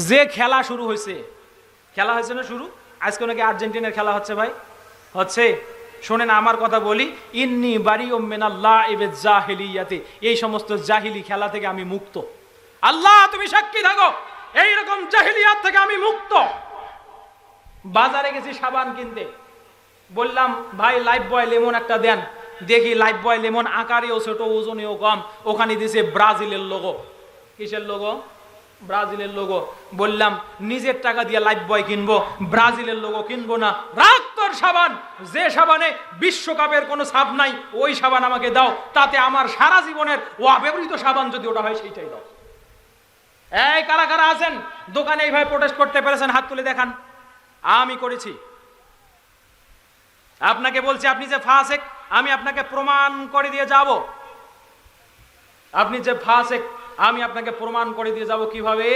যে খেলা শুরু হয়েছে, খেলা হয়েছে না শুরু, আজকে নাকি আর্জেন্টিনার খেলা হচ্ছে ভাই, হচ্ছে। শোনেন আমার কথা বলি, ইন্নি বারিউম মিনাল্লাহ ইবে জাহিলিয়াতি, এই সমস্ত জাহিলি খেলা থেকে আমি মুক্ত। আল্লাহ তুমি সাক্ষী থাকো, এইরকম জাহিলিয়াত থেকে আমি মুক্ত। বাজারে গেছি সাবান কিনতে, বললাম ভাই লাইফ বয় লেমন একটা দেন। দেখি লাইফ বয় লেমন আকারেও ছোট, ওজনেও কম, ওখানে দিয়েছে ব্রাজিলের লোগো। কিসের লোগো? ব্রাজিলের লোগো। বললাম নিজের টাকা দিয়ে লাইফ বয় কিনবো, ব্রাজিলের লোগো কিনবো না। রাখ তোর সাবান, যে সাবানে বিশ্বকাপের কোনো ছাপ নাই ওই সাবান আমাকে দাও, তাতে আমার সারা জীবনের অব্যবহৃত সাবান যদি ওটা হয় সেইটাই দাও। এই কারা কারা আছেন দোকানে এইভাবে প্রোটেস্ট করতে পেরেছেন? হাত তুলে দেখান। আমি করেছি। আপনাকে বলছি আপনি যে ফাসেক, আমি আপনাকে প্রমাণ করে দিয়ে যাব। আপনি যে ফাসেক আমি আপনাকে প্রমাণ করে দিয়ে যাব। কিভাবে?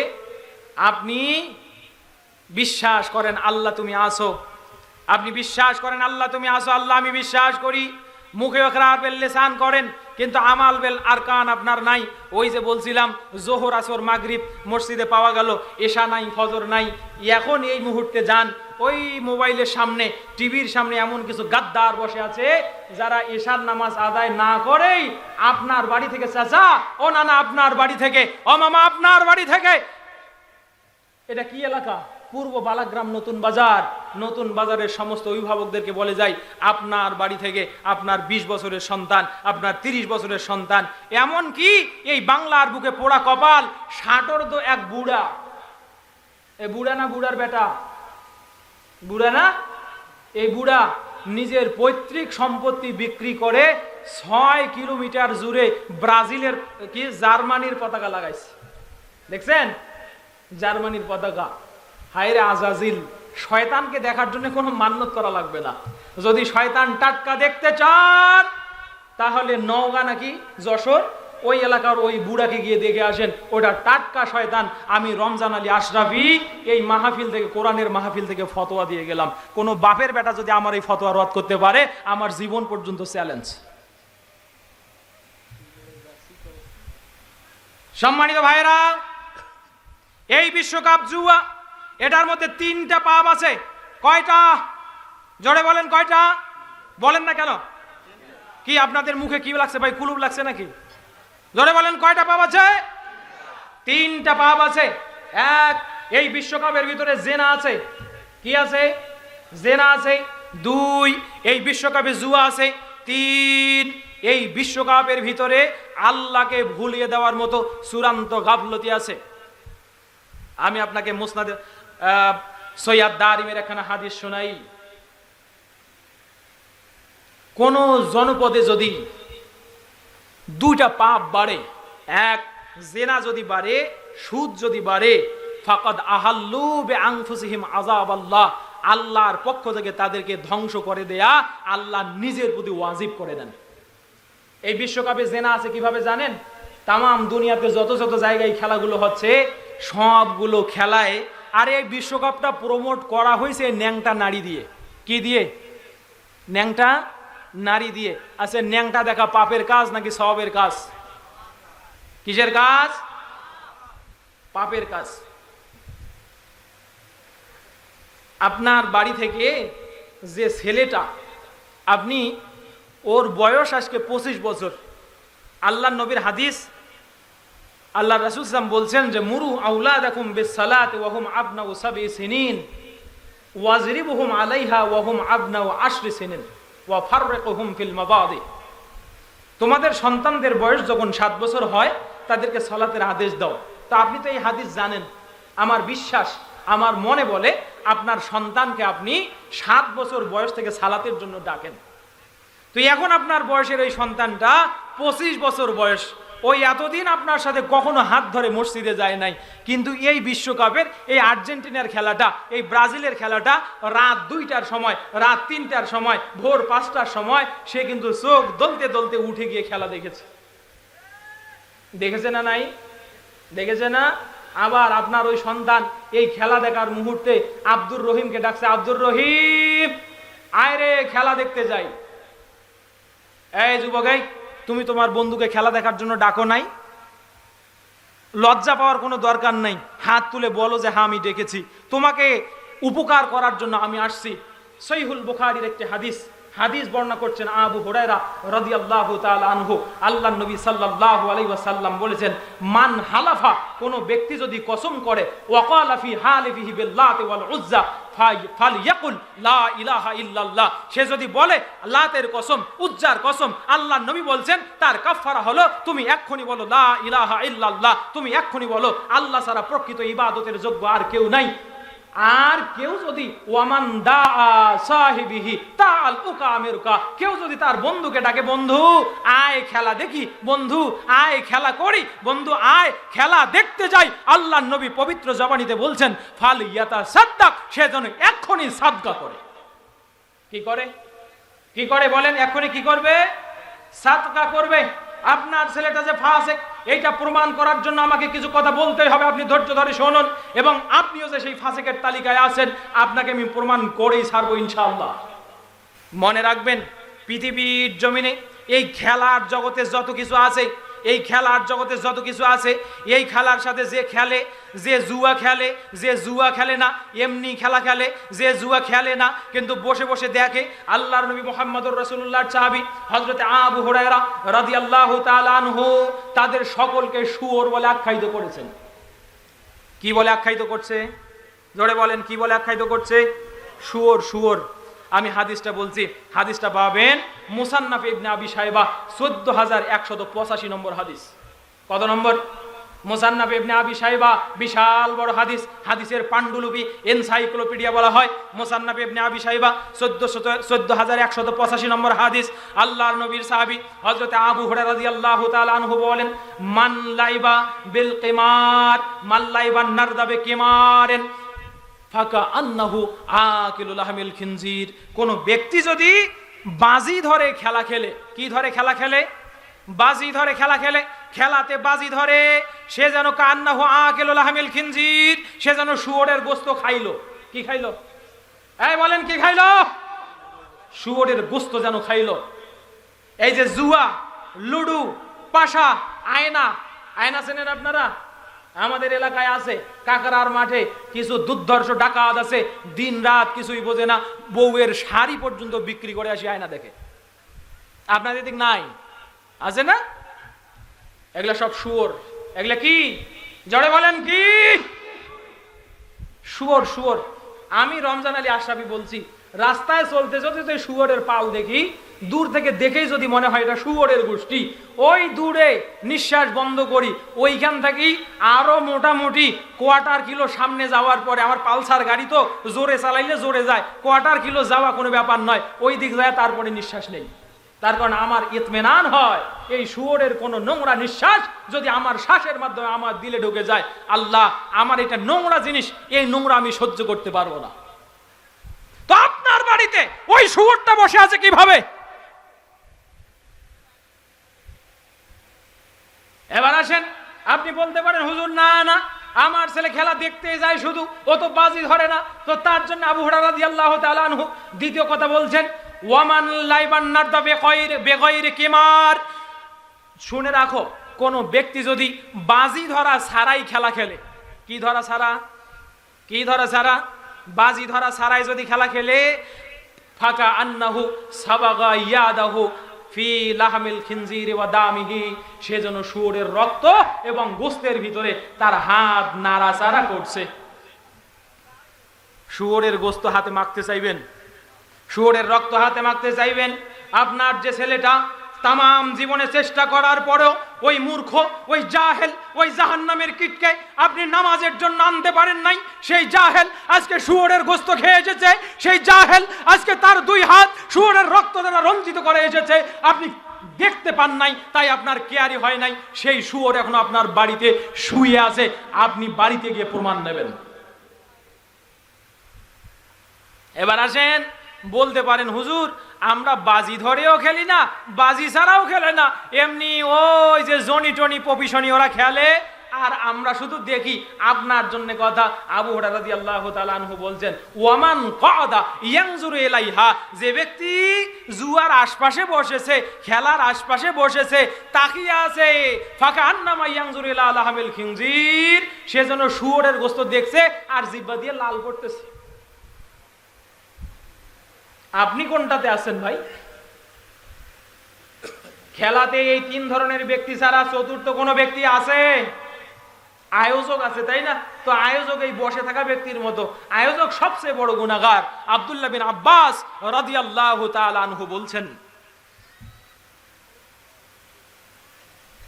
আপনি বিশ্বাস করেন আল্লাহ তুমি আসো, আপনি বিশ্বাস করেন আল্লাহ তুমি আসো, আল্লাহ আমি বিশ্বাস করি, মুখে ইকরার বিল লিসান করেন, কিন্তু আমাল বিল আরকান আপনার নাই। ওই যে বলছিলাম জোহর আসর মাগরিব মসজিদে পাওয়া গেল, এশা নাই, ফজর নাই। এখন এই মুহূর্তে যান ওই মোবাইলের সামনে, টিভির সামনে এমন কিছু গাদ্দার বসে আছে যারা এশার নামাজ আদায় না করেই আপনার বাড়ি থেকে, চাচা ও নানা আপনার বাড়ি থেকে, ও মামা আপনার বাড়ি থেকে, এটা কি এলাকা? পূর্ব বালাগ্রাম নতুন বাজার। নতুন বাজারের সমস্ত অভিভাবকদেরকে বলে যাই, আপনার বাড়ি থেকে আপনার 20 বছরের সন্তান, আপনার 30 বছরের সন্তান, এমন কি এই বাংলার বুকে পোড়া কপাল 60 এক বুড়া, এ বুড়া না বুড়ার বেটা, বুড়া না, এই বুড়া নিজের পৈতৃক সম্পত্তি বিক্রি করে 6 কিলোমিটার জুড়ে ব্রাজিলের কি জার্মানির পতাকা লাগাইছে। দেখছেন? জার্মানির পতাকা। হায়রে আজাজিল, শয়তানকে দেখার জন্য কোনো মান্যত করা লাগবে না। যদি শয়তান টাটকা দেখতে চান তাহলে নওগাঁ নাকি যশোর ওই এলাকার ওই বুড়াকে গিয়ে দেখে আসেন, ওটা টাটকা শয়তান। আমি রমজান আলী আশরাফি এই মাহফিল থেকে, কোরআনের মাহফিল থেকে ফতোয়া দিয়ে গেলাম, কোনো বাপের বেটা যদি আমার এই ফতোয়া রদ করতে পারে আমার জীবন পর্যন্ত চ্যালেঞ্জ। সম্মানিত ভাইরা, এই বিশ্বকাপ জুয়া, এটার মধ্যে 3টা পাপ আছে। কয়টা? জোরে বলেন কয়টা? বলেন না কেন? কি আপনাদের মুখে কি লাগছে ভাই, কুলুপ লাগছে নাকি? জোরে বলেন কয়টা পাপ আছে? 3টা পাপ আছে। এক, এই বিশ্বকাপের ভিতরে জেনা আছে। কি আছে? জেনা আছে। 2, এই বিশ্বকাপে জুয়া আছে। 3, এই বিশ্বকাপের ভিতরে আল্লাহকে ভুলিয়ে দেওয়ার মতো চূড়ান্ত গাফলতি আছে। আমি আপনাকে মুসনাদে সৈয়দ দারিমের একখানা হাদিস শোনাই। কোন জনপদে যদি 2টা পাপ বাড়ে, এক জেনা যদি বাড়ে, সুদ যদি বাড়ে, ফাকাদ আহাল্লু বিআনফুসিহিম আযাবাল্লাহ, আল্লাহর পক্ষ থেকে তাদেরকে ধ্বংস করে দেয়া আল্লাহ নিজের প্রতি ওয়াজিব করে দেন। এই বিশ্বকাপে জেনা আছে কিভাবে জানেন? তামাম দুনিয়াতে যত যত জায়গায় খেলাগুলো হচ্ছে সবগুলো খেলায়, আর এই বিশ্বকাপটা প্রমোট করা হয়েছে ন্যাংটা নারী দিয়ে। কি দিয়ে? ন্যাংটা নারী দিয়ে। আচ্ছা, ন্যাংটা দেখা পাপের কাজ নাকি সওয়াবের কাজ? কিসের কাজ? পাপের কাজ। আপনার বাড়ি থেকে যে ছেলেটা, আপনি ওর বয়স আজকে 25 বছর, আল্লাহ নবীর হাদিস, আল্লাহ রাসূল সাল্লাল্লাহু আলাইহি ওয়াসাল্লাম বলছেন যে মুরু আওলাদাকুম বিসসালাতি ওয়া হুম আবনাউ 7 সিনিন ওয়াজরিবুহুম আলাইহা ওয়া হুম আবনাউ 10 সিনিন ওয়া ফাররিকুহুম ফিল মাবাদি। তোমাদের সন্তানদের বয়স যখন 7 বছর হয় তাদেরকে সালাতের আদেশ দাও। তো আপনি তো এই হাদিস জানেন, আমার বিশ্বাস, আমার মনে বলে আপনার সন্তানকে আপনি 7 বছর বয়স থেকে সালাতের জন্য ডাকেন। তো এখন আপনার বয়সের এই সন্তানটা 25 বছর বয়স, ওই এতদিন আপনার সাথে কখনো হাত ধরে মসজিদে যায় নাই, কিন্তু এই বিশ্বকাপের এই আর্জেন্টিনার খেলাটা, এই ব্রাজিলের খেলাটা রাত 2টার সময়, রাত 3টার সময়, ভোর 5টার সময় সে কিন্তু চোখ দলতে দলতে উঠে গিয়ে খেলা দেখেছে। দেখেছে না? নাই দেখেছে না? আবার আপনার ওই সন্তান এই খেলা দেখার মুহূর্তে আব্দুর রহিমকে ডাকছে, আব্দুর রহিম আয় রে খেলা দেখতে যাই। এই যুবক, তুমি তোমার বন্ধুকে খেলা দেখার জন্য ডাকো নাই? লজ্জা পাওয়ার কোনো দরকার নেই, হাত তুলে বলো যে হ্যাঁ আমি ডেকেছি, তোমাকে উপকার করার জন্য আমি আসছি। সহিহুল বুখারীর একটি হাদিস বর্ণনা করছেন আবু হুরায়রা রাদিয়াল্লাহু তাআলা আনহু। আল্লাহর নবী সাল্লাল্লাহু আলাইহি ওয়াসাল্লাম বলেছেন, মান হালাফা, কোন ব্যক্তি যদি কসম করে, ওয়াকালা ফি হালিফিহি বিল্লাতি ওয়াল উজ্জা ফালইয়াকুল লা ইলাহা ইল্লাল্লাহ, সে যদি বলে লাতের কসম, উজ্জার কসম, আল্লাহর নবী বলছেন তার কাফারা হলো তুমি এক্ষুনি বলো লা ইলাহা ইল্লাল্লাহ, তুমি এক্ষুনি বলো আল্লাহ ছাড়া প্রকৃত ইবাদতের যোগ্য আর কেউ নাই। আর কেউ যদি ওয়ামান দা সাহিবিহি তাআল উকামিরকা, কেউ যদি তার বন্ধুকে ডাকে, বন্ধু আয় খেলা দেখি, বন্ধু আয় খেলা করি, বন্ধু আয় খেলা দেখতে যাই, আল্লাহর নবী পবিত্র জবানিতে বলছেন ফালিয়াতা সাদ্দাক, সে যেন এক্ষুনি সাদকা করে। কি করে? কি করে বলেন? এক্ষুনি কি করবে? সাদকা করবে। আপনার ছেলেটা যে ফাসিক, এইটা প্রমাণ করার জন্য আমাকে কিছু কথা বলতেই হবে, আপনি ধৈর্য ধরে শুনুন, এবং আপনিও যে সেই ফাসিকের তালিকায় আছেন, আপনাকে আমি প্রমাণ করেই ছাড়বো ইনশাআল্লাহ। মনে রাখবেন, পৃথিবীর জমিনে এই খেলার জগতে যত কিছু আছে, এই খেলার জগতে যত কিছু আছে, এই খেলার সাথে যে খেলে, যে জুয়া খেলে, যে জুয়া খেলে না, এমনি খেলা খেলে, যে জুয়া খেলে না কিন্তু বসে বসে দেখে, আল্লাহর নবী মুহাম্মদুর রাসূলুল্লাহর সাহাবী হযরত আবু হুরায়রা রাদিয়াল্লাহু তাআলা আনহু তাদের সকলকে শুয়োর বলে আখ্যায়িত করেছেন। কি বলে আখ্যায়িত করছে? জোরে বলেন, কি বলে আখ্যায়িত করছে? শুয়োর, শুয়োর। আমি হাদিসটা বলছি, হাদিসটা পাবেন মুসান্নাফ ইবনে আবি শাইবা 14185 নম্বর হাদিস। কত নম্বর? মুসান্নাফ ইবনে আবি শাইবা, বিশাল বড় হাদিস, হাদিসের পান্ডুলিপি, এনসাইক্লোপিডিয়া বলা হয়। মুসান্নাফ ইবনে আবি শাইবা 14185 নম্বর হাদিস। আল্লাহর নবীর সাহাবী হযরত আবু হুরায়রা রাদিয়াল্লাহু তাআলা আনহু বলেন, মান লাইবা বিল কিমার, মান লাইবান নারদা বিকিমারেন ফাকা আন্নাহু আকিলু লাহমিল খিনজির, কোন ব্যক্তি যদি বাজি ধরে খেলা খেলে, কি ধরে খেলা খেলে? বাজি ধরে খেলা খেলে, খেলাতে বাজি ধরে, সে যেন কান্নাহু আকিলু লাহমিল খিনজির, সে যেন শুয়োরের গোশত খাইলো। কি খাইলো? এই বলেন কি খাইলো? শুয়োরের গোশত যেন খাইলো। এই যে জুয়া, লুডু, পাশা, আয়না, আয়না চেনেন আপনারা? আমাদের এলাকায় আছে, কাকরার মাঠে কিছু দুর্ধর্ষ ডাকাত আছে, দিন রাত কিছুই বোঝে না, বউয়ের শাড়ি পর্যন্ত বিক্রি করে আসি আয়না দেখে। আপনাদের দিক নাই? আছে না? এগুলা সব শুয়োর। এগুলা কি? জোরে বলেন কি? শুয়োর, শুয়োর। আমি রমজান আলী আশরাফি বলছি, রাস্তায় চলতে চলতে শুয়োরের পাল দেখি, দূর থেকে দেখেই যদি মনে হয় এটা শুয়োরের গোষ্ঠী, ওই দূরে নিঃশ্বাস বন্ধ করি, ওইখান থেকেই আরো মোটামুটি কোয়ার্টার কিলো সামনে যাওয়ার পরে, আমার পালসার গাড়ি তো জোরে চালাইলে জোরে যায়, কোয়ার্টার কিলো যাওয়া কোনো ব্যাপার নয়, ওই দিক যায়, তারপরে নিঃশ্বাস নেই। তার কারণ আমার ইতমিনান হয়, এই শুয়োরের কোনো নোংরা নিঃশ্বাস যদি আমার শ্বাসের মাধ্যমে আমার দিলে ঢুকে যায়, আল্লাহ আমার এটা নোংরা জিনিস, এই নোংরা আমি সহ্য করতে পারবো না। তো আপনার বাড়িতে ওই শুয়োরটা বসে আছে কিভাবে? এবার আসেন, আপনি বলতে পারেন হুজুর না না, আমার ছেলে খেলা দেখতে যায় শুধু, ও তো বাজি ধরে না। তো তার জন্য আবু হুরায়রা রাদিয়াল্লাহু তাআলা আনহু দ্বিতীয় কথা বলছেন, ওয়ামান লাইবান নারদা বিগাইরি কিমার, শুনে রাখো, কোন ব্যক্তি যদি বাজি ধরা ছাড়াই খেলা খেলে, কি ধরা ছাড়া? কি ধরা ছাড়া? বাজি ধরা ছাড়াই যদি খেলা খেলে, ফাকা আন্নাহু সাবাগা ইয়াদাহু ফি লাহমিল খিনজির ওয়া দামিহি, সেজন্য শুয়োরের রক্ত এবং গোশতের ভিতরে তার হাত নাড়াচাড়া করছে। শুয়োরের গোশত হাতে মাখতে চাইবেন, শুয়োরের রক্ত হাতে মাখতে চাইবেন? আপনার যে ছেলেটা তামাম জীবনে চেষ্টা করার পরেও ওই মূর্খ, ওই জাহেল, ওই জাহান্নামের কীটকে আপনি নামাজের জন্য আনতে পারেন নাই, সেই জাহেল আজকে শুয়োরের গোশত খেয়ে এসেছে, সেই জাহেল আজকে তার দুই হাত শুয়োরের রক্ত দ্বারা রঞ্জিত করে এসেছে, আপনি দেখতে পান নাই, তাই আপনার কেয়ারি হয় নাই, সেই শুয়োর এখন আপনার বাড়িতে শুয়ে আছে, আপনি বাড়িতে গিয়ে প্রমাণ নেবেন। এবার আসেন, বলতে পারেন হুজুর আমরা বাজি ধরেও খেলি না, বাজি ছাড়াও খেলে না, এমনি ওই যে জনি টনি পপিশনি ওরা খেলে, আর আমরা শুধু দেখি। আপনার জন্য কথা, আবু হুরায়রা রাদিয়াল্লাহু তাআলা আনহু বলছেন, ওয়ামান কাদা ইয়ানজুরু ইলাইহা, যে ব্যক্তি জুয়ার আশপাশে বসেছে, খেলার আশপাশে বসেছে, তাকিয়ে আছে, ফাকান্নামা ইয়ানজুরু ইলা লাহমিল খিনজির, সে যেন শুয়োরের গোশত দেখছে আর জিহ্বা দিয়ে লাল করতেছে। আপনি কোনটাতে আছেন ভাই? খেলাতে এই তিন ধরনের ব্যক্তি ছাড়া চতুর্থ কোনো ব্যক্তি আছে? আয়োজক আছে, তাই না? তো আয়োজক এই বসে থাকা ব্যক্তির মতো। আয়োজক সবচেয়ে বড় গুনাহগার। আব্দুল্লাহ বিন আব্বাস রাদিয়াল্লাহু তাআলা আনহু বলছেন,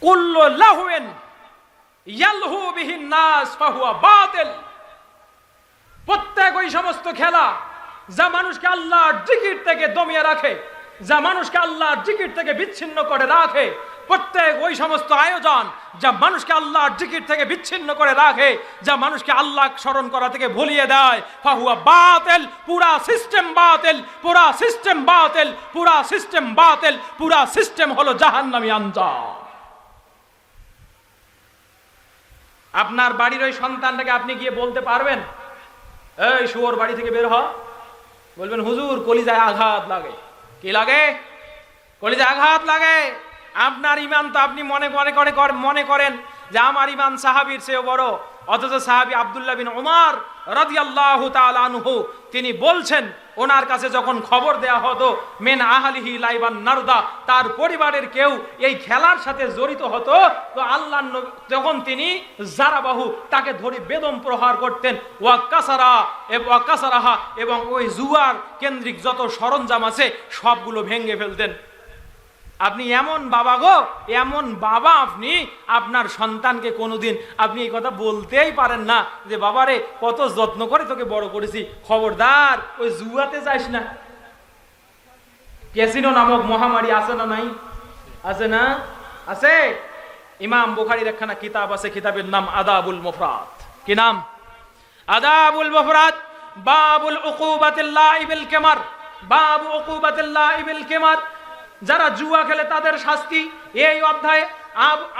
কুল্লু লাহওয়িন ইয়ালহু বিহিন নাস ফাহুয়া বাতিল, প্রত্যেক ওই সমস্ত খেলা যা মানুষকে আল্লাহর জিকির থেকে দমিয়ে রাখে, যা মানুষকে আল্লাহর জিকির থেকে বিচ্ছিন্ন করে রাখে, প্রত্যেক ওই সমস্ত আয়োজন যা মানুষকে আল্লাহর জিকির থেকে বিচ্ছিন্ন করে রাখে, যা মানুষকে আল্লাহ স্মরণ করা থেকে ভুলিয়ে দেয়, ফাহুয়া বাতিল, পুরা সিস্টেম বাতিল, পুরা সিস্টেম বাতিল, পুরা সিস্টেম বাতিল, পুরা সিস্টেম হলো জাহান্নামী আঞ্জাম। আপনার বাড়ির ওই সন্তানটাকে আপনি গিয়ে বলতে পারবেন, এই শুয়োর বাড়ি থেকে বের হ? বলবেন, হুজুর কলিজায় আঘাত লাগে। কি লাগে? কলিজায় আঘাত লাগে। আপনার ইমান তো আপনি মনে করেন যে আমার ইমান সাহাবীর চেয়ে বড়, অথচ সাহাবী আব্দুল্লাহ বিন উমর রাদিয়াল্লাহু তাআলা আনহু তিনি বলছেন, ওনার কাছে যখন খবর দেয়া হতো মেন আহলিহি লাইবান নারদা, তার পরিবারের কেউ এই খেলার সাথে জড়িত হতো, তো আল্লাহর নবী যখন তিনি জারাবাহু, তাকে ধরে বেদম প্রহার করতেন, ওয়া কাসারাহা, এবং ওই জুয়ার কেন্দ্রিক যত সরঞ্জাম আছে সবগুলো ভেঙে ফেলতেন। আপনি এমন বাবা গো, এমন বাবা আপনি, আপনার সন্তানকে কোনোদিন আপনি এই কথা বলতেই পারেন না যে বাবারে কত যত্ন করে তোকে বড় করেছি, খবরদার ওই জুয়াতে যাস না। ক্যাসিনো নামক মহামারী আছে না নাই? আছে না? আছে। ইমাম বুখারীর একখানা কিতাব আছে, কিতাবের নাম আদাবুল মুফরাদ। কি নাম? আদাবুল মুফরাদ। বাবুল উকুবাতিল লাইবিল কিমার, বাবু উকুবাতিল লাইবিল কিমার, যারা জুয়া খেলে তাদের শাস্তি। এই অধ্যায়ে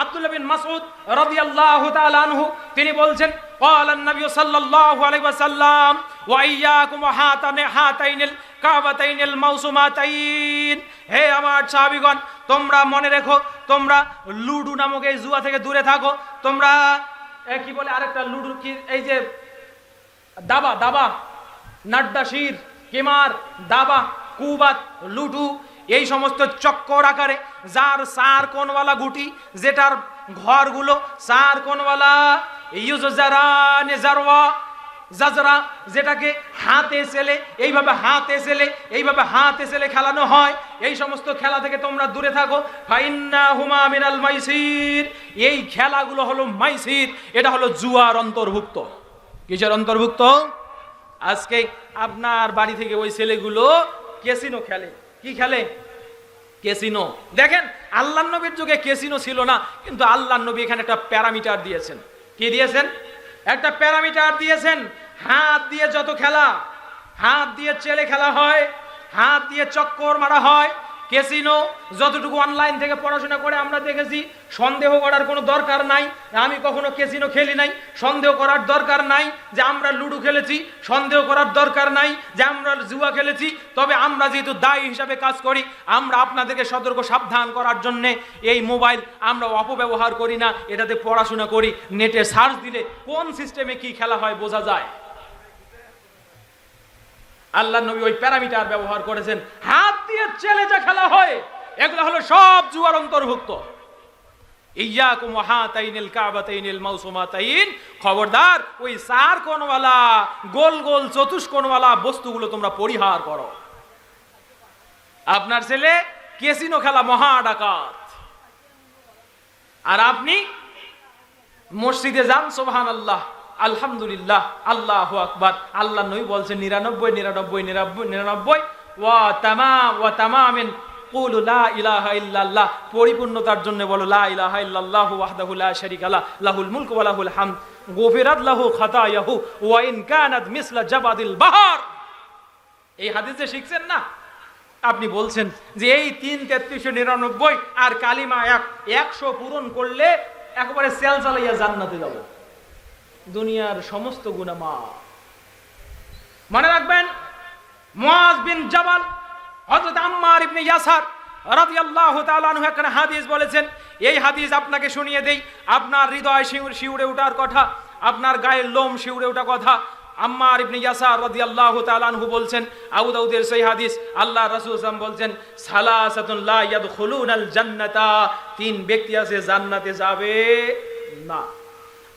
আব্দুল্লাহ বিন মাসউদ রাদিয়াল্লাহু তাআলা আনহু তিনি বলছেন, ক্বালা নবী সাল্লাল্লাহু আলাইহি ওয়াসাল্লাম ওয়া ইয়্যাকুম হাতাইনিল কাবাতাইনিল মাউসুমাতাইন, হে আমার সাহাবীগণ, তোমরা মনে রেখো, তোমরা লুডু নামক এই জুয়া থেকে দূরে থাকো। তোমরা কি বলে আরেকটা লুডু, কি এই যে দাবা, দাবা, নাড্ডাশির, কিমার, দাবা, কুবাত, লুডু, এই সমস্ত চক্কর আকারে যার 4 কোণওয়ালা গুটি, যেটার ঘরগুলো 4 কোণওয়ালা, ইউজারানে জারওয়া জাজরা, যেটাকে হাতে ছেলে এইভাবে হাতে ছেলে এইভাবে হাতে ছেলে খেলানো হয়, এই সমস্ত খেলা থেকে তোমরা দূরে থাকো। ফাইন্নাহুমা মিনাল মাইসির, এই খেলাগুলো হলো মাইসির, এটা হলো জুয়ার অন্তর্ভুক্ত। কিসের অন্তর্ভুক্ত? আজকে আপনার বাড়ি থেকে ওই ছেলেগুলো ক্যাসিনো খেলে। কি খেলে? ক্যাসিনো। দেখেন, আল্লাহর নবীর যুগে ক্যাসিনো ছিল না, কিন্তু আল্লাহর নবী এখানে একটা প্যারামিটার দিয়েছেন। কি দিয়েছেন? একটা প্যারামিটার দিয়েছেন। হাত দিয়ে যত খেলা, হাত দিয়ে চেলে খেলা হয়, হাত দিয়ে চক্কর মারা হয়, ক্যাসিনো যতটুকু অনলাইন থেকে পড়াশোনা করে আমরা দেখেছি, সন্দেহ করার কোনো দরকার নাই। আমি কখনো ক্যাসিনো খেলি নাই, সন্দেহ করার দরকার নাই যে আমরা লুডো খেলেছি, সন্দেহ করার দরকার নাই যে আমরা জুয়া খেলেছি। তবে আমরা যেহেতু দায়ী হিসাবে কাজ করি, আমরা আপনাদেরকে সতর্ক সাবধান করার জন্য এই মোবাইল আমরা অপব্যবহার করি না, এটাতে পড়াশোনা করি। নেটে সার্চ দিলে কোন সিস্টেমে কি খেলা হয় বোঝা যায়। আল্লাহর নবী ওই প্যারামিটার ব্যবহার করেছেন। হাত দিয়ে চেলে যা খেলা হয় এগুলো হলো সব জুয়ার অন্তর্ভুক্ত। ইয়্যাকুম ওয়া হাতাইনিল কাবাতাইনিল মাউসুমাতাইন, খবরদার ওই 4 কোণওয়ালা গোল গোল চতুষ্কোণওয়ালা বস্তুগুলো তোমরা পরিহার করো। আপনার ছেলে ক্যাসিনো খেলা মহা ডাকাত, আর আপনি মসজিদে যান, সুবহানাল্লাহ, আলহামদুলিল্লাহ, আল্লাহু আকবার। আল্লাহ নবী বলছেন 99 ওয়া তামামিন কুলু লা ইলাহা ইল্লাল্লাহ, পরিপূর্ণতার জন্য বলো লা ইলাহা ইল্লাল্লাহু ওয়াহদাহু লা শারীকা লাহু লাহুল মুলকু ওয়া লাহুল হামদ গুফিরাত লাহু খাতায়াহু ওয়া ইন কানাত মিসলা জাবাদিল বাহর। এই হাদিসে শিখছেন না? আপনি বলছেন যে এই 3 399 আর কালিমা 100 পূরণ করলে একেবারে সেল চালাইয়া জান্নাতে যাব, দুনিয়ার সমস্ত গুনাহ মাফ। মনে রাখবেন, মুআজ বিন জাবাল হযরত আম্মার ইবনে ইয়াসার রাদিয়াল্লাহু তাআলা আনহু একটা হাদিস বলেছেন, এই হাদিস আপনাকে শুনিয়ে দেই, আপনার হৃদয় শিউরে ওঠার কথা, আপনার গায়ের লোম শিউরে ওঠা কথা। আম্মার ইবনে ইয়াসার রাদিয়াল্লাহু তাআলা আনহু বলছেন, আবু দাউদের সহিহ হাদিস, আল্লাহ রাসূল সাল্লাল্লাহু আলাইহি ওয়াসাল্লাম বলছেন, সালাসাতুন লা ইয়াদখুলুনাল জান্নাতা, তিন ব্যক্তি আছে জান্নাতে যাবে না,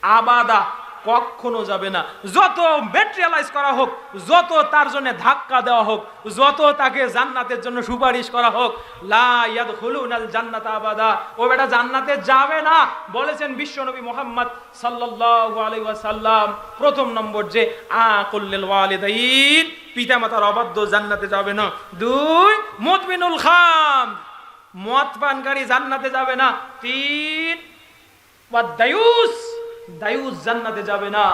আবাদা, কখনো যাবে না। যত ম্যাটেরিয়ালাইজ করা হোক, যত তার জন্য ধাক্কা দেওয়া হোক, যত তাকে জান্নাতের জন্য সুপারিশ করা হোক, লা ইয়াদখুলুনাল জান্নাতা আবাদা, ও বেটা জান্নাতে যাবে না। বলেছেন বিশ্বনবী মুহাম্মদ সাল্লাল্লাহু আলাইহি ওয়াসাল্লাম, প্রথম নম্বর যে আকুল্লিল ওয়ালিদাইন, পিতামাতার অবাধ্য জান্নাতে যাবে না। দুই, মুদমিনুল খাম, মদ পানকারী জান্নাতে যাবে না। তিন, ওয়াদায়ুস, দায়ুস জান্নাতে যাবে না।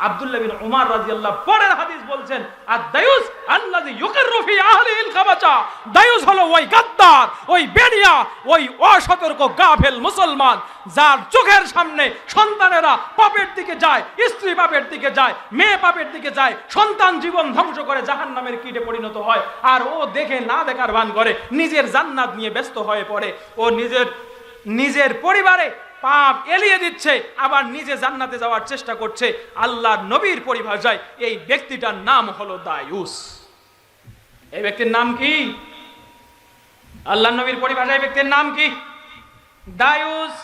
আব্দুল্লাহ বিন উমর রাদিয়াল্লাহু পরের হাদিস বলছেন, আদ-দায়ুস আল্লাযী ইউকিররু ফি আহলিল খাবাচা, দায়ুস হলো ওই গাদ্দার, ওই বেড়িয়া, ওই অসতর্ক গাফেল মুসলমান যার চোখের সামনে সন্তানেরা পাপের দিকে যায়, স্ত্রী পাপের দিকে যায়, মেয়ে পাপের দিকে যায়, সন্তান জীবন ধ্বংস করে জাহান্নামের কীটে পরিণত হয়, আর ও দেখে না দেখার ভান করে, নিজের জান্নাত নিয়ে ব্যস্ত হয়ে পড়ে। ও নিজের পরিবারে পাপ এলিয়ে দিচ্ছে, আবার নিজে জান্নাতে যাওয়ার চেষ্টা করছে। আল্লাহর নবীর পরিভাষায় এই ব্যক্তিটার নাম হলো দায়ুস। এই ব্যক্তির নাম কি? আল্লাহর নবীর পরিভাষায় এই ব্যক্তির নাম কি? দায়ুস।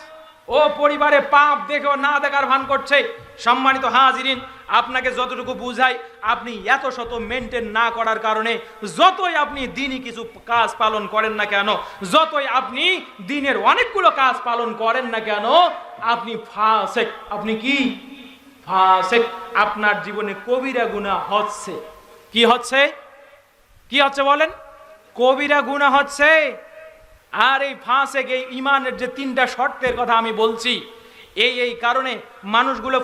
ও পরিবারে পাপ দেখেও না দেখার ভান করছে। সম্মানিত হাজিরিন, আপনাকে যতটুকু বুঝাই, আপনি এত শত মেনটেন না করার কারণে, যতই আপনি দিনই কিছু কাজ পালন করেন না কেন, যতই আপনি দিনের অনেকগুলো কাজ পালন করেন না কেন, আপনি ফাসেক। আপনি কি? ফাসেক। আপনার জীবনে কবিরা গুনাহ হচ্ছে। কি হচ্ছে? কি হচ্ছে বলেন? কবিরা গুনাহ হচ্ছে। আর এই ফাসেক, এই ইমানের যে তিনটা শর্তের কথা আমি বলছি, এই কারণে মানুষগুলো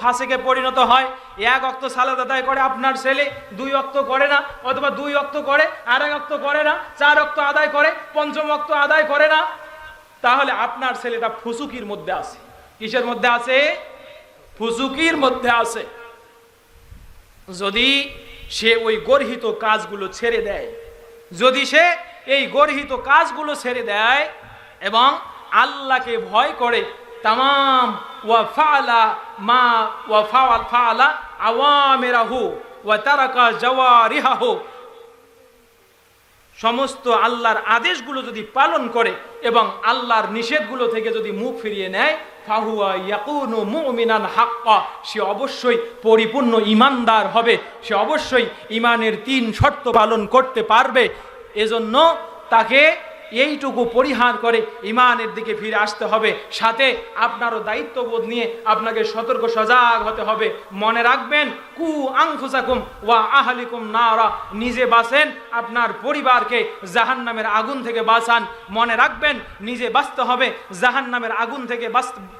ফাসেকে পরিণত হয়। এক ওয়াক্ত সালাত আদায় করে আপনার ছেলে, 2 ওয়াক্ত করে না, অথবা 2 ওয়াক্ত করে আর 1 ওয়াক্ত করে না, 4 ওয়াক্ত আদায় করে, 5ম ওয়াক্ত আদায় করে না। তাহলে আপনার ছেলেটা ফুসুকির মধ্যে আছে। কিসের মধ্যে আছে? ফুসুকির মধ্যে আছে। যদি সে ওই গর্হিত কাজগুলো ছেড়ে দেয়, যদি সে এই গর্হিত কাজগুলো ছেড়ে দেয় এবং আল্লাহকে ভয় করে, তামাম ওয়া ফাআলা মা ওয়া ফাআলা আওয়ামিরাহু ওয়া তারাকা জাওয়ারিহাহু, সমস্ত আল্লাহর আদেশগুলো যদি পালন করে এবং আল্লাহর নিষেধগুলো থেকে যদি মুখ ফিরিয়ে নেয়, ফাহুয়া ইয়াকুনু মুমিনান হাক্কা, সে অবশ্যই পরিপূর্ণ ঈমানদার হবে, সে অবশ্যই ঈমানের 3 শর্ত পালন করতে পারবে। এজন্য তাকে এইটুকু পরিহার করে ঈমানের দিকে ফিরে আসতে হবে। সাথে আপনারও দায়িত্ববোধ নিয়ে আপনাকে সতর্ক সজাগ হতে হবে। মনে রাখবেন, কু আনফুসাকুম ওয়া আহলিকুম নারা, নিজে বাঁচেন, আপনার পরিবারকে জাহান্নামের আগুন থেকে বাঁচান। মনে রাখবেন, নিজে বাঁচতে হবে, জাহান্নামের আগুন থেকে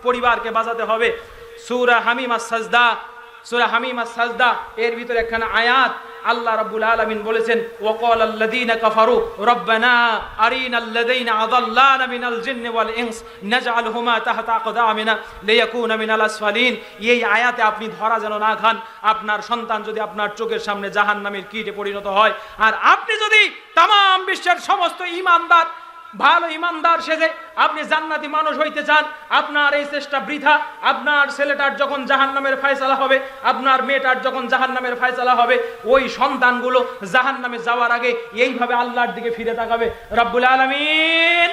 পরিবারকে বাঁচাতে হবে। সূরা হামিমাস সাজদা, সূরা হামিমাস সাজদা এর ভিতরে একখানা আয়াত আল্লাহ রাব্বুল আলামিন বলেছেন, ওয়াকালাল্লাযীনা কাফারু রব্বানা আরিনাল্লাযীনা আযাল্লানা মিনাল জিন্নি ওয়াল ইনস নাজআলহুমা তাহতা আকদামিনা লিয়াকুনা মিনাল আসফালিন। এই আয়াতে আপনি ধরা যেন না খান। আপনার সন্তান যদি আপনার চোখের সামনে জাহান্নামের কীটে পরিণত হয়, আর আপনি যদি তামাম বিশ্বের সমস্ত ঈমানদার, ভালো ঈমানদার সেজে আপনি জান্নাতি মানুষ হইতে চান, আপনার এই চেষ্টা বৃথা। আপনার ছেলেটার যখন জাহান্নামের ফয়সালা হবে, আপনার মেয়েটার যখন জাহান্নামের ফয়সালা হবে, ওই সন্তানগুলো জাহান্নামে যাওয়ার আগে এইভাবে আল্লাহর দিকে ফিরে তাকাবে, রব্বুল আলামিন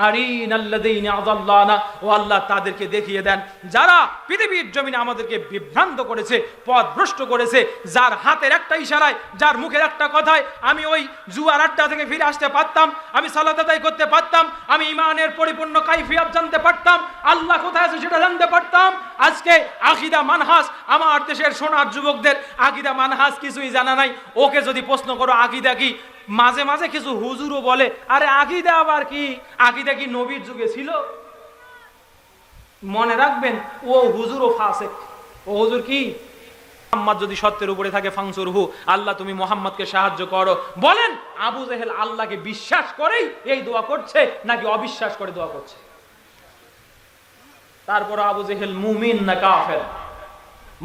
আরিনাল্লাযীনা আযাল্লানা, ও আল্লাহ তাদেরকে দেখিয়ে দেন যারা পৃথিবীর জমিনে আমাদেরকে বিভ্রান্ত করেছে, পথভ্রষ্ট করেছে, যার হাতের একটা ইশারায়, যার মুখের একটা কথায় আমি ওই জুয়ার আড্ডা থেকে ফিরে আসতে পারতাম, আমি সালাত আদায় করতে পারতাম, আমি ঈমানের পরিপূর্ণ কাইফিয়ত জানতে পারতাম, আল্লাহ কোথায় আছে সেটা জানতে পারতাম। আজকে আকীদা মানহাজ, আমার দেশের সোনার যুবকদের আকীদা মানহাজ কিছুই জানা নাই। ওকে যদি প্রশ্ন করো আকীদা কি, মাঝে মাঝে কিছু হুজুরও বলে, আরে আকীদা আবার কি? আকীদা কি নবীর যুগে ছিল? মনে রাখবেন, ও হুজুরও ফাসেক। ও হুজুর কি? মুহাম্মদ যদি সত্যের উপরে থাকে ফাংসুরহু, আল্লাহ তুমি মুহাম্মদকে সাহায্য করো। বলেন, আবু জেহেল আল্লাহকে বিশ্বাস করেই এই দোয়া করছে নাকি অবিশ্বাস করে দোয়া করছে? তারপর আবু জেহেল মুমিন না কাফের?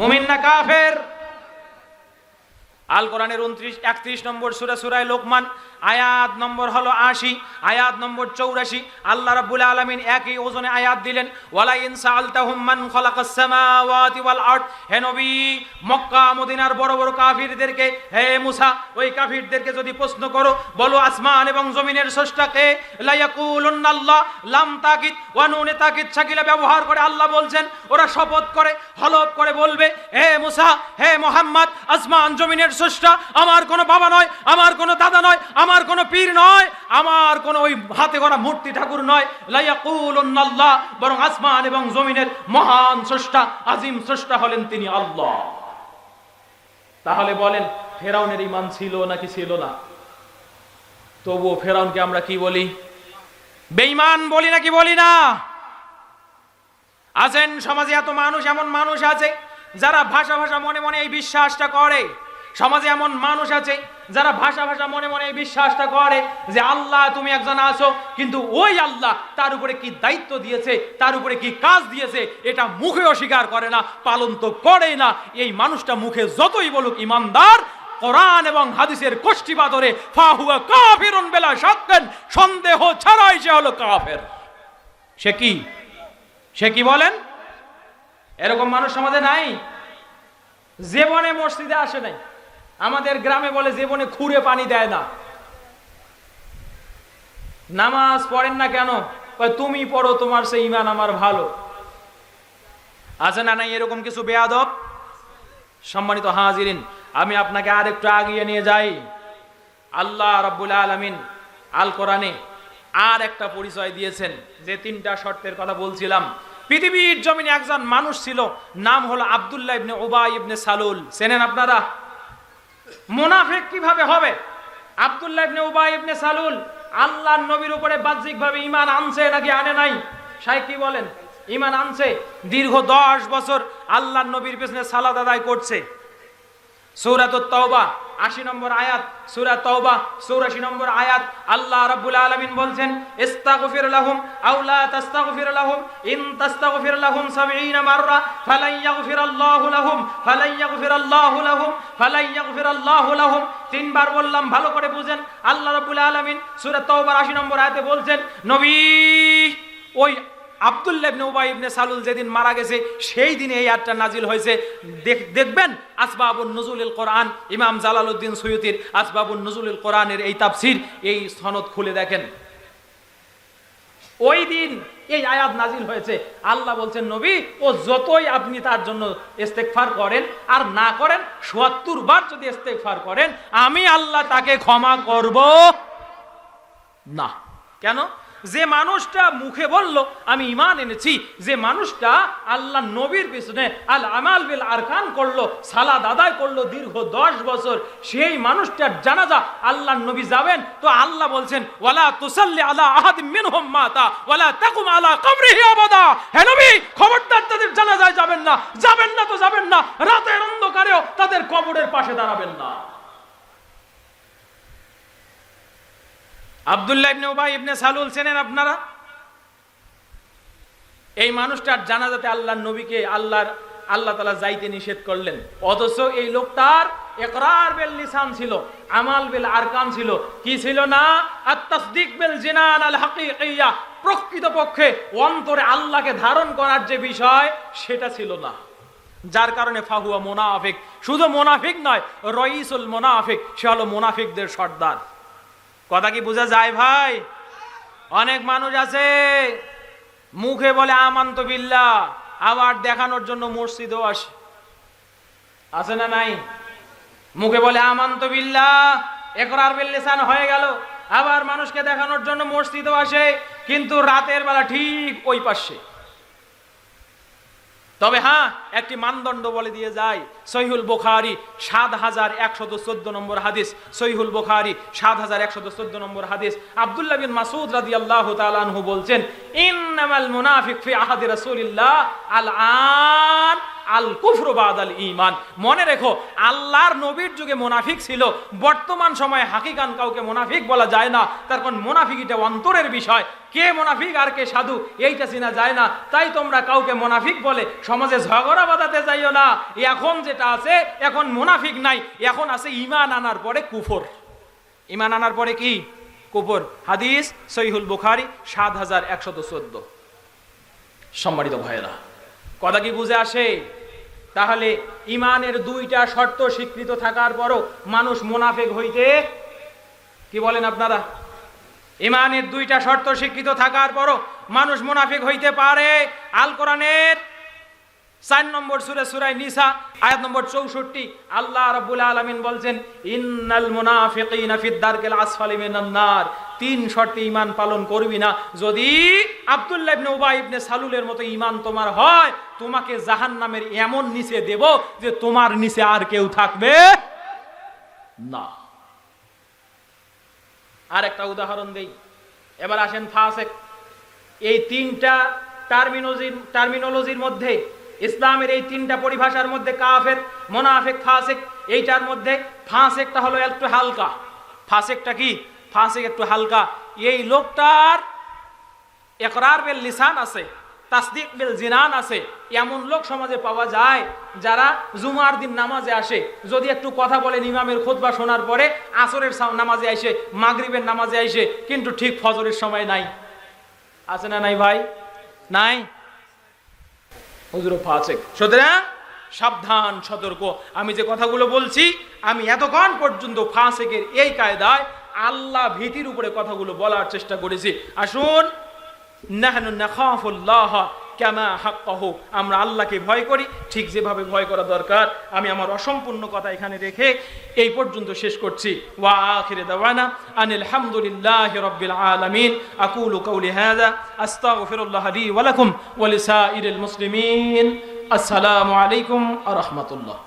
মুমিন না কাফের? আল কোরআনের 31 নম্বর সূরা সূরা লোকমান আয়াত নম্বর হলো 80, আয়াত নম্বর 84। আল্লাহ রাব্বুল আলামিন একই ওজনে আয়াত দিলেন, ওয়ালা ইন সাআলতাহুম মান খালাকাস সামাওয়াতি ওয়াল আরদ। হে নবী, মক্কা মদিনার বড় বড় কাফিরদেরকে, হে মুসা, ওই কাফিরদেরকে যদি প্রশ্ন করো, বলো আসমান এবং জমিনের স্রষ্টা কে? লা ইয়াকুলুন্নাল্লাহ, লাম তাকিদ ওয়া নুনে তাকিদ শাকিলা ব্যবহার করে আল্লাহ বলছেন, ওরা শপথ করে হলফ করে বলবে, হে মুসা, হে মুহাম্মদ, আসমান জমিনের স্রষ্টা আমার কোনো বাবা নয়, আমার কোনো দাদা নয়, আমার কোনো পীর নয়, আমার কোনো ওই হাতে গড়া মূর্তি ঠাকুর নয়। লা ইয়াকুলুন্নাল্লাহ, বরং আসমান এবং জমিনের মহান স্রষ্টা, আজিম স্রষ্টা হলেন তিনি আল্লাহ। তাহলে বলেন, ফেরাউনের ঈমান ছিল নাকি ছিল না? তবুও ফেরাউনকে আমরা কি বলি? বেঈমান বলি নাকি বলি না? আছেন সমাজে এত মানুষ, এমন মানুষ আছে যারা ভাষা ভাষা মনে মনে এই বিশ্বাসটা করে। সমাজে এমন মানুষ আছে যারা ভাষা ভাষা মনে মনে এই বিশ্বাসটা করে যে আল্লাহ তুমি একজন আছো, কিন্তু ওই আল্লাহ তার উপরে কি দায়িত্ব দিয়েছে, তার উপরে কি কাজ দিয়েছে, এটা মুখে অস্বীকার করে না, পালন তো করে না। এই মানুষটা মুখে যতই বলুক ইমানদার, কোরআন এবং হাদিসের কষ্টিপাতরে ফাহুয়া কাফিরুন বিলা শাক্কিন, সন্দেহ ছাড়াই সে হলো কাফের। সে কি বলেন? এরকম মানুষ সমাজে নাই? জীবনে মসজিদে আসে নাই, আমাদের গ্রামে বলে জীবনে খুঁড়ে পানি দেয় না। নামাজ পড়েন না কেন? তুমি পড়ো, তোমার সে ঈমান আমার ভালো। আছে না নাই এরকম কিছু বেয়াদব? সম্মানিত হাজিরিন, আমি আপনাকে আর একটু আগিয়ে নিয়ে যাই। আল্লাহ রাব্বুল আলামিন আল কোরআনে আর একটা পরিচয় দিয়েছেন, যে তিনটা শর্তের কথা বলছিলাম। পৃথিবীর জমিনে একজন মানুষ ছিল, নাম হলো আব্দুল্লাহ ইবনে উবাই ইবনে সালুল। চেনেন আপনারা? মুনাফিক কিভাবে হবে? আব্দুল্লাহ ইবনে উবাই ইবনে সালুল আল্লাহর নবীর উপরে বাহ্যিকভাবে ঈমান আনছে নাকি আনে নাই? শাইখ কি বলেন? ঈমান আনছে। দীর্ঘ 10 বছর আল্লাহর নবীর পেছনে সালাত আদায় করছে। সূরাতুত তাওবা 80 নম্বর আয়াত, সূরা তাওবা 84 নম্বর আয়াত, আল্লাহ রাব্বুল আলামিন বলছেন, ইস্তাগফির লাহুম আও লা তাস্তাগফির লাহুম ইন তাস্তাগফির লাহুম 70 মাররা ফালাই ইয়াগফিরাল্লাহু লাহুম ফালাই ইয়াগফিরাল্লাহু লাহুম ফালাই ইয়াগফিরাল্লাহু লাহুম। তিনবার বললাম, ভালো করে বুঝেন। আল্লাহ রাব্বুল আলামিন সূরা তাওবার 80 নম্বর আয়াতে বলছেন, নবী, ওই আব্দুল্লাহ ইবনে উবাই ইবনে সালুল যেদিন মারা গেছে সেই দিনে এই আয়াতটা নাজিল হয়েছে। দেখবেন আসবাবুন নুজুলিল কোরআন, ইমাম জালালউদ্দিন সুয়ুতির আসবাবুন নুজুলিল কোরআনের এই তাফসীর, এই সনদ খুলে দেখেন। ওই দিন এই আয়াত নাজিল হয়েছে। আল্লাহ বলছেন, নবী, ও যতই আপনি তার জন্য ইস্তেগফার করেন আর না করেন, ৭০ বার যদি ইস্তেগফার করেন, আমি আল্লাহ তাকে ক্ষমা করব না। কেন? যে মানুষটা মুখে বলল আমি ঈমান এনেছি, যে মানুষটা আল্লাহ নবীর পিছনে আল আমাল বিল আরকান করলো, সালাত আদায় করলো দীর্ঘ 10 বছর, সেই মানুষটার জানাজা আল্লাহর নবী যাবেন তো আল্লাহ বলছেন, ওয়ালা তুসাল্লি আলা আহাদিম মিনহুম মাতা ওয়ালা তাকুম আলা কবরিহি আবাদা। হে নবী, খবরদার তাদের জানাজায় যাবেন না, যাবেন না তো যাবেন না, রাতের অন্ধকারেও তাদের কবরের পাশে দাঁড়াবেন না। আব্দুল্লাহ ইবনে উবাই ইবনে সালুল চেনেন আপনারা? এই মানুষটার জানাজাতে আল্লাহর নবীকে আল্লাহ তাআলা যাইতে নিষেধ করলেন, অথচ এই লোকটার ইকরার বিল লিসান ছিল, আমাল বিল আরকান ছিল। কি ছিল না? আত-তাসদীক বিল জিনান আল হাকীকিয়া, প্রকৃতপক্ষে অন্তরে আল্লাহকে ধারণ করার যে বিষয় সেটা ছিল না, যার কারণে ফাহুয়া মুনাফিক। শুধু মুনাফিক নয়, রইসুল মুনাফিক, সে হলো মুনাফিকদের সর্দার। কথা কি বোঝা যায় ভাই? অনেক মানুষ আছে মুখে বলে আমানতু বিল্লাহ, আবার দেখানোর জন্য মসজিদেও আসে। আছে না নাই? মুখে বলে আমানতু বিল্লাহ, ইকরার বিল লিসান হয়ে গেল, আবার মানুষকে দেখানোর জন্য মসজিদেও আসে, কিন্তু রাতের বেলা ঠিক ওই পাশে। তবে হ্যাঁ, একটি মানদণ্ড বলে দিয়ে যায়। সহিহুল বুখারী ৭১১৪ নম্বর হাদিস, সহিহুল বুখারী ৭১১৪ নম্বর হাদিস। আব্দুল্লাহ বিন মাসউদ রাদিয়াল্লাহু তাআলা আনহু বলছেন, ইন্নামাল মুনাফিক ফি আহাদি রাসূলিল্লাহ আল আন আল কুফরু বাদাল ঈমান। মনে রেখো, আল্লাহর নবীর যুগে মুনাফিক ছিল, বর্তমান সময়ে হাকিকান কাউকে মুনাফিক বলা যায় না। তার কারণ মুনাফিকটা অন্তরের বিষয়। কে মুনাফিক আর কে সাধু এইটা চেনা যায় না। তাই তোমরা কাউকে মুনাফিক বলে সমাজে ঝগড়া বাঁধাতে যাইও না। এখন যেটা আছে, এখন মুনাফিক নাই, এখন আছে ঈমান আনার পরে কুফর। ঈমান আনার পরে কি? কুফর। হাদিস সহিহুল বুখারী ৭১১৪। সম্মানিত ভাইয়েরা, কথা কি বুঝে আসে? তাহলে ঈমানের দুইটা শর্ত স্বীকৃত থাকার পরও মানুষ মুনাফিক হইতে, কি বলেন আপনারা? ঈমানের দুইটা শর্ত স্বীকৃত থাকার পরও মানুষ মুনাফিক হইতে পারে। আল কোরআনের ৪ নম্বর সূরা নিসা আয়াত নম্বর ৬৪ আল্লাহ রাব্বুল আলামিন বলছেন, ইন্নাল মুনাফিকিনা ফিদ দারকিল আসফালি মিনান নার। ৩ শর্তে ঈমান পালন করবি না। যদি আব্দুল্লাহ ইবনে উবাই ইবনে সালুলের মতো ঈমান তোমার হয়, তোমাকে জাহান্নামের এমন নিচে দেব যে তোমার নিচে আর কেউ থাকবে না। আর একটা উদাহরণ দেই। এবার আসেন ফাসিক। এই ৩টা টার্মিনোলজির মধ্যে, ইসলামের এই ৩টা পরিভাষার মধ্যে কাফের, মুনাফিক, ফাসিক, এইটার মধ্যে ফাসিকটা হলো একটু হালকা। ফাসিকটা কি? ফাসিক একটু হালকা। এই লোকটার ইকরার বিল লিসান আছে, তাসদিক বিল জিনান আছে। এমন লোক সমাজে পাওয়া যায় যারা জুমার দিন নামাজে আসে, যদি একটু কথা বলেন ইমামের খুতবা শোনার পরে আসরের নামাজে আসে, মাগরিবের নামাজে আসে, কিন্তু ঠিক ফজরের সময় নাই। আছে না নাই ভাই? নাই। হুজুর ফাসিক। সুতরাং সাবধান, সতর্ক। আমি যে কথাগুলো বলছি, আমি এতক্ষণ পর্যন্ত ফাসিকের এই কায়দায় আল্লাহ ভীতির উপরে কথাগুলো বলার চেষ্টা করেছি। আসুন, নাহনু নাখাফুল্লাহ কামা হাক্কাহু, আমরা আল্লাহকে ভয় করি ঠিক যেভাবে ভয় করা দরকার। আমি আমার অসম্পূর্ণ কথা এখানে রেখে এই পর্যন্ত শেষ করছি। ওয়া আখিরু দাওয়ানা আনিল হামদুলিল্লাহি রাব্বিল আলামিন। আকুলু কাওলি হাযা আস্তাগফিরুল্লাহ লি ওয়া লাকুম ওয়া লিসাইরিল মুসলিমিন। আসসালামু আলাইকুম ওয়া রাহমাতুল্লাহ।